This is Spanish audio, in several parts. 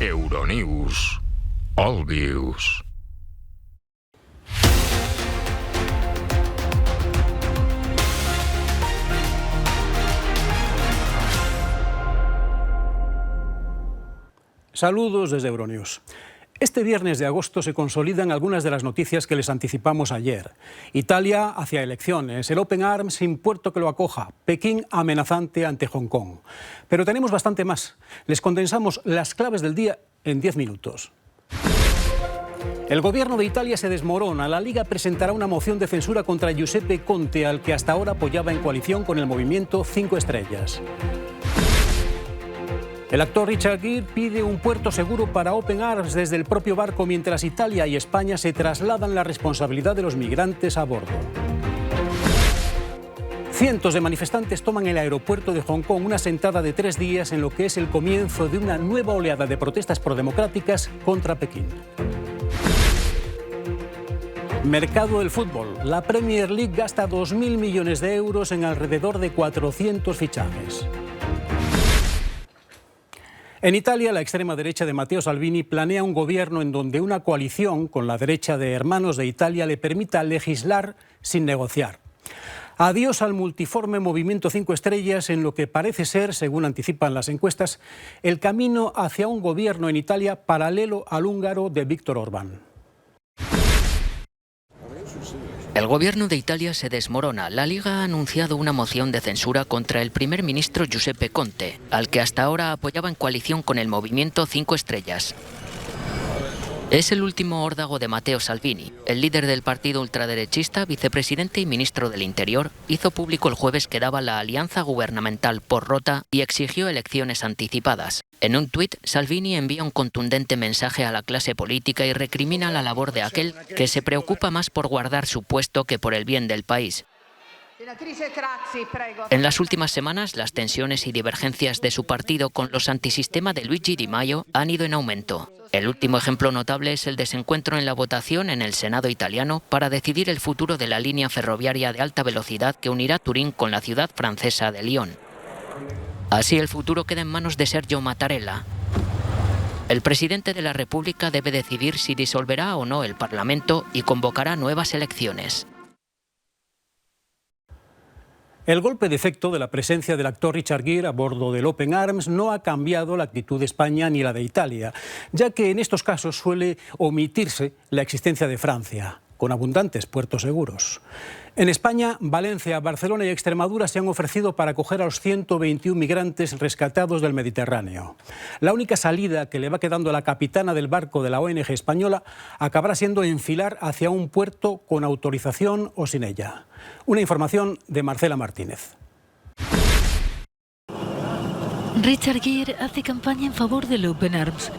Euronews. All Views. Saludos desde Euronews. Este viernes de agosto se consolidan algunas de las noticias que les anticipamos ayer. Italia hacia elecciones, el Open Arms sin puerto que lo acoja, Pekín amenazante ante Hong Kong. Pero tenemos bastante más. Les condensamos las claves del día en 10 minutos. El gobierno de Italia se desmorona. La Liga presentará una moción de censura contra Giuseppe Conte, al que hasta ahora apoyaba en coalición con el movimiento 5 Estrellas. El actor Richard Gere pide un puerto seguro para Open Arms desde el propio barco, mientras Italia y España se trasladan la responsabilidad de los migrantes a bordo. Cientos de manifestantes toman el aeropuerto de Hong Kong, una sentada de 3 días en lo que es el comienzo de una nueva oleada de protestas prodemocráticas contra Pekín. Mercado del fútbol. La Premier League gasta 2.000 millones de euros en alrededor de 400 fichajes. En Italia, la extrema derecha de Matteo Salvini planea un gobierno en donde una coalición con la derecha de Hermanos de Italia le permita legislar sin negociar. Adiós al multiforme movimiento 5 Estrellas en lo que parece ser, según anticipan las encuestas, el camino hacia un gobierno en Italia paralelo al húngaro de Víctor Orbán. El gobierno de Italia se desmorona. La Liga ha anunciado una moción de censura contra el primer ministro Giuseppe Conte, al que hasta ahora apoyaba en coalición con el movimiento 5 Estrellas. Es el último órdago de Matteo Salvini. El líder del partido ultraderechista, vicepresidente y ministro del Interior, hizo público el jueves que daba la alianza gubernamental por rota y exigió elecciones anticipadas. En un tuit, Salvini envía un contundente mensaje a la clase política y recrimina la labor de aquel que se preocupa más por guardar su puesto que por el bien del país. En las últimas semanas, las tensiones y divergencias de su partido con los antisistema de Luigi Di Maio han ido en aumento. El último ejemplo notable es el desencuentro en la votación en el Senado italiano para decidir el futuro de la línea ferroviaria de alta velocidad que unirá Turín con la ciudad francesa de Lyon. Así, el futuro queda en manos de Sergio Mattarella. El presidente de la República debe decidir si disolverá o no el Parlamento y convocará nuevas elecciones. El golpe de efecto de la presencia del actor Richard Gere a bordo del Open Arms no ha cambiado la actitud de España ni la de Italia, ya que en estos casos suele omitirse la existencia de Francia, con abundantes puertos seguros. En España, Valencia, Barcelona y Extremadura se han ofrecido para acoger a los 121 migrantes rescatados del Mediterráneo. La única salida que le va quedando a la capitana del barco de la ONG española acabará siendo enfilar hacia un puerto con autorización o sin ella. Una información de Marcela Martínez. Richard Gere hace campaña en favor del Open Arms.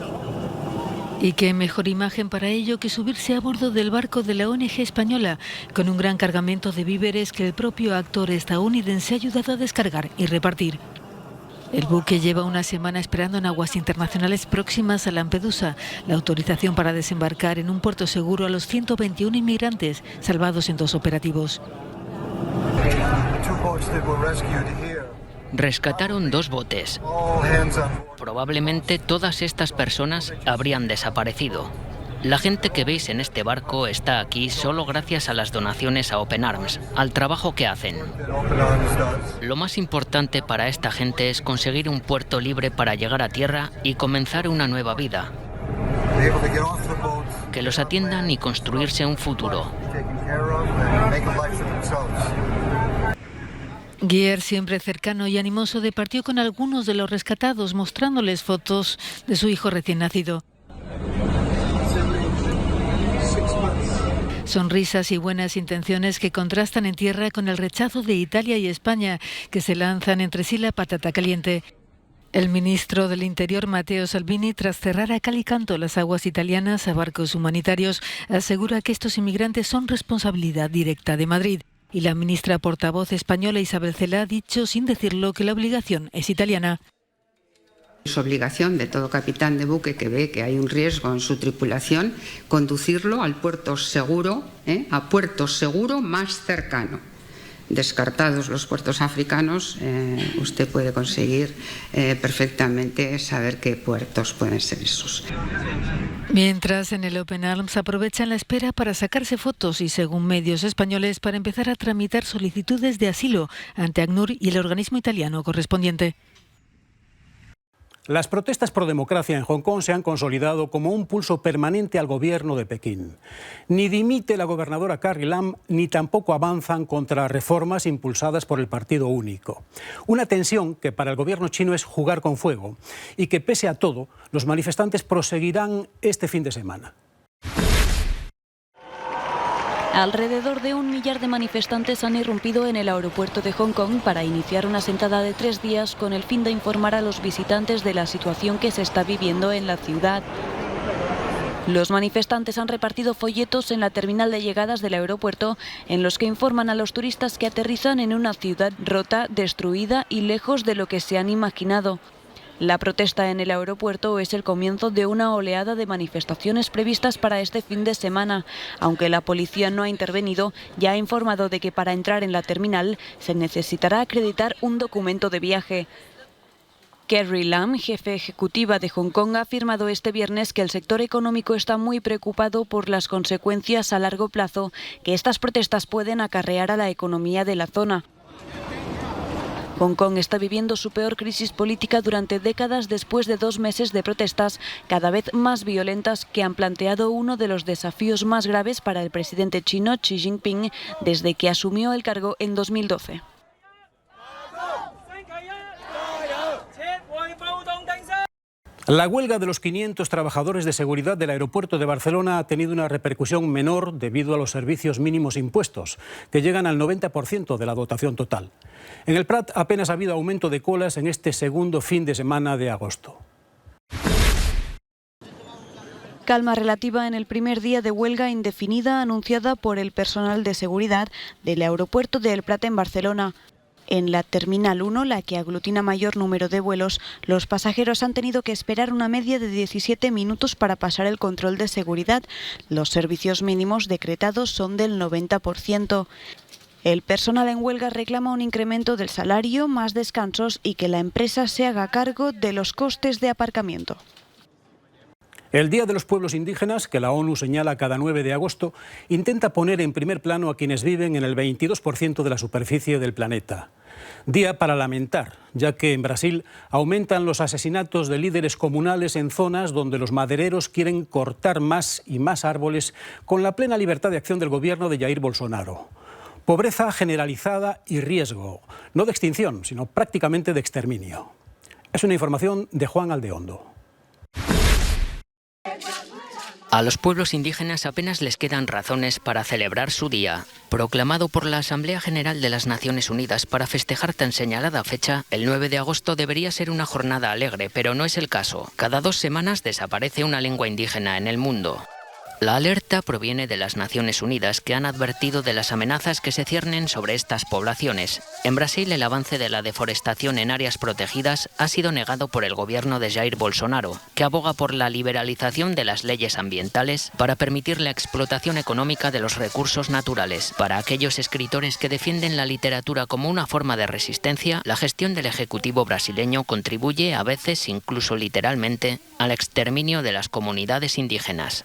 Y qué mejor imagen para ello que subirse a bordo del barco de la ONG española, con un gran cargamento de víveres que el propio actor estadounidense ha ayudado a descargar y repartir. El buque lleva una semana esperando en aguas internacionales próximas a Lampedusa la autorización para desembarcar en un puerto seguro a los 121 inmigrantes salvados en 2 operativos. Rescataron 2 botes. Probablemente todas estas personas habrían desaparecido. La gente que veis en este barco está aquí solo gracias a las donaciones a Open Arms, al trabajo que hacen. Lo más importante para esta gente es conseguir un puerto libre para llegar a tierra y comenzar una nueva vida. Que los atiendan y construirse un futuro. Gere, siempre cercano y animoso, departió con algunos de los rescatados, mostrándoles fotos de su hijo recién nacido. Sonrisas y buenas intenciones que contrastan en tierra con el rechazo de Italia y España, que se lanzan entre sí la patata caliente. El ministro del Interior, Matteo Salvini, tras cerrar a cal y canto las aguas italianas a barcos humanitarios, asegura que estos inmigrantes son responsabilidad directa de Madrid. Y la ministra portavoz española Isabel Celaá ha dicho, sin decirlo, que la obligación es italiana. Es obligación de todo capitán de buque que ve que hay un riesgo en su tripulación conducirlo al puerto seguro, a puerto seguro más cercano. descartados los puertos africanos, usted puede conseguir perfectamente saber qué puertos pueden ser esos. Mientras, en el Open Arms aprovechan la espera para sacarse fotos y, según medios españoles, para empezar a tramitar solicitudes de asilo ante ACNUR y el organismo italiano correspondiente. Las protestas pro democracia en Hong Kong se han consolidado como un pulso permanente al gobierno de Pekín. Ni dimite la gobernadora Carrie Lam, ni tampoco avanzan contra reformas impulsadas por el Partido Único. Una tensión que para el gobierno chino es jugar con fuego y que, pese a todo, los manifestantes proseguirán este fin de semana. Alrededor de 1 millar de manifestantes han irrumpido en el aeropuerto de Hong Kong para iniciar una sentada de 3 días con el fin de informar a los visitantes de la situación que se está viviendo en la ciudad. Los manifestantes han repartido folletos en la terminal de llegadas del aeropuerto en los que informan a los turistas que aterrizan en una ciudad rota, destruida y lejos de lo que se han imaginado. La protesta en el aeropuerto es el comienzo de una oleada de manifestaciones previstas para este fin de semana. Aunque la policía no ha intervenido, ya ha informado de que para entrar en la terminal se necesitará acreditar un documento de viaje. Carrie Lam, jefe ejecutiva de Hong Kong, ha afirmado este viernes que el sector económico está muy preocupado por las consecuencias a largo plazo que estas protestas pueden acarrear a la economía de la zona. Hong Kong está viviendo su peor crisis política durante décadas después de 2 meses de protestas cada vez más violentas que han planteado uno de los desafíos más graves para el presidente chino Xi Jinping desde que asumió el cargo en 2012. La huelga de los 500 trabajadores de seguridad del aeropuerto de Barcelona ha tenido una repercusión menor debido a los servicios mínimos impuestos, que llegan al 90% de la dotación total. En el Prat apenas ha habido aumento de colas en este segundo fin de semana de agosto. Calma relativa en el primer día de huelga indefinida anunciada por el personal de seguridad del aeropuerto de El Prat en Barcelona. En la Terminal 1, la que aglutina mayor número de vuelos, los pasajeros han tenido que esperar una media de 17 minutos para pasar el control de seguridad. Los servicios mínimos decretados son del 90%. El personal en huelga reclama un incremento del salario, más descansos y que la empresa se haga cargo de los costes de aparcamiento. El Día de los Pueblos Indígenas, que la ONU señala cada 9 de agosto, intenta poner en primer plano a quienes viven en el 22% de la superficie del planeta. Día para lamentar, ya que en Brasil aumentan los asesinatos de líderes comunales en zonas donde los madereros quieren cortar más y más árboles con la plena libertad de acción del gobierno de Jair Bolsonaro. Pobreza generalizada y riesgo, no de extinción, sino prácticamente de exterminio. Es una información de Juan Aldeondo. A los pueblos indígenas apenas les quedan razones para celebrar su día. Proclamado por la Asamblea General de las Naciones Unidas para festejar tan señalada fecha, el 9 de agosto debería ser una jornada alegre, pero no es el caso. Cada 2 semanas desaparece una lengua indígena en el mundo. La alerta proviene de las Naciones Unidas, que han advertido de las amenazas que se ciernen sobre estas poblaciones. En Brasil, el avance de la deforestación en áreas protegidas ha sido negado por el gobierno de Jair Bolsonaro, que aboga por la liberalización de las leyes ambientales para permitir la explotación económica de los recursos naturales. Para aquellos escritores que defienden la literatura como una forma de resistencia, la gestión del Ejecutivo brasileño contribuye, a veces incluso literalmente, al exterminio de las comunidades indígenas.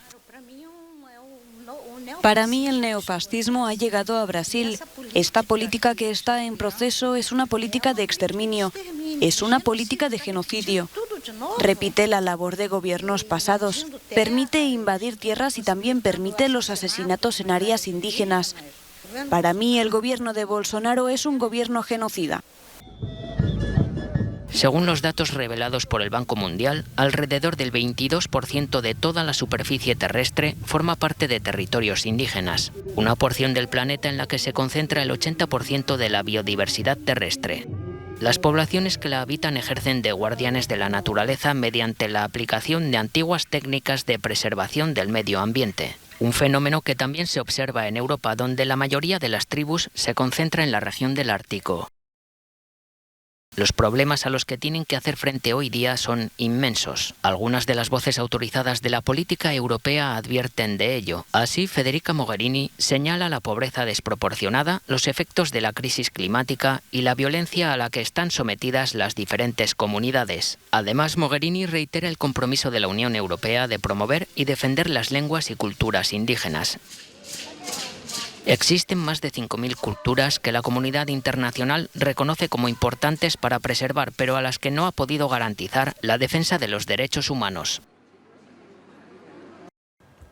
Para mí el neofascismo ha llegado a Brasil. Esta política que está en proceso es una política de exterminio, es una política de genocidio. Repite la labor de gobiernos pasados, permite invadir tierras y también permite los asesinatos en áreas indígenas. Para mí el gobierno de Bolsonaro es un gobierno genocida. Según los datos revelados por el Banco Mundial, alrededor del 22% de toda la superficie terrestre forma parte de territorios indígenas, una porción del planeta en la que se concentra el 80% de la biodiversidad terrestre. Las poblaciones que la habitan ejercen de guardianes de la naturaleza mediante la aplicación de antiguas técnicas de preservación del medio ambiente. Un fenómeno que también se observa en Europa, donde la mayoría de las tribus se concentra en la región del Ártico. Los problemas a los que tienen que hacer frente hoy día son inmensos. Algunas de las voces autorizadas de la política europea advierten de ello. Así, Federica Mogherini señala la pobreza desproporcionada, los efectos de la crisis climática y la violencia a la que están sometidas las diferentes comunidades. Además, Mogherini reitera el compromiso de la Unión Europea de promover y defender las lenguas y culturas indígenas. Existen más de 5.000 culturas que la comunidad internacional reconoce como importantes para preservar, pero a las que no ha podido garantizar la defensa de los derechos humanos.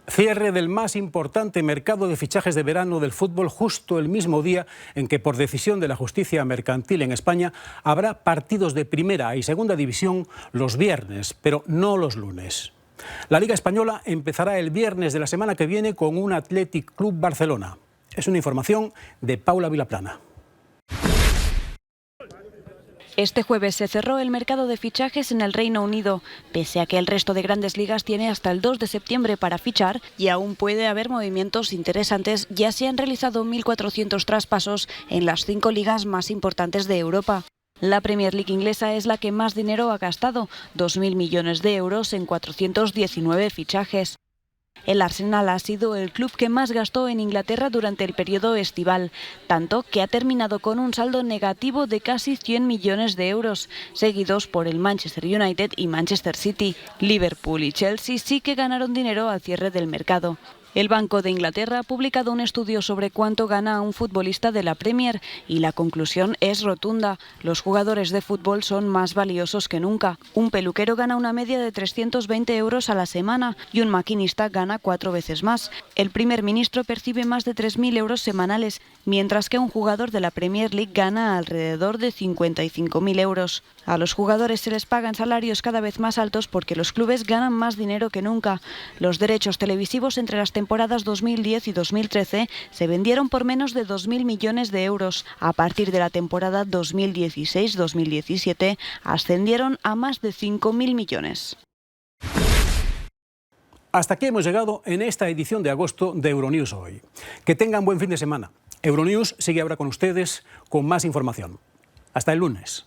Cierre del más importante mercado de fichajes de verano del fútbol justo el mismo día en que, por decisión de la justicia mercantil en España, habrá partidos de primera y segunda división los viernes, pero no los lunes. La Liga Española empezará el viernes de la semana que viene con un Athletic Club Barcelona. Es una información de Paula Vilaplana. Este jueves se cerró el mercado de fichajes en el Reino Unido. Pese a que el resto de grandes ligas tiene hasta el 2 de septiembre para fichar, y aún puede haber movimientos interesantes, ya se han realizado 1.400 traspasos en las 5 ligas más importantes de Europa. La Premier League inglesa es la que más dinero ha gastado, 2.000 millones de euros en 419 fichajes. El Arsenal ha sido el club que más gastó en Inglaterra durante el periodo estival, tanto que ha terminado con un saldo negativo de casi 100 millones de euros, seguidos por el Manchester United y Manchester City. Liverpool y Chelsea sí que ganaron dinero al cierre del mercado. El Banco de Inglaterra ha publicado un estudio sobre cuánto gana un futbolista de la Premier y la conclusión es rotunda. Los jugadores de fútbol son más valiosos que nunca. Un peluquero gana una media de 320 euros a la semana y un maquinista gana 4 veces más. El primer ministro percibe más de 3.000 euros semanales, mientras que un jugador de la Premier League gana alrededor de 55.000 euros. A los jugadores se les pagan salarios cada vez más altos porque los clubes ganan más dinero que nunca. Los derechos televisivos entre las temporadas 2010 y 2013 se vendieron por menos de 2.000 millones de euros. A partir de la temporada 2016-2017 ascendieron a más de 5.000 millones. Hasta aquí hemos llegado en esta edición de agosto de Euronews Hoy. Que tengan buen fin de semana. Euronews sigue ahora con ustedes con más información. Hasta el lunes.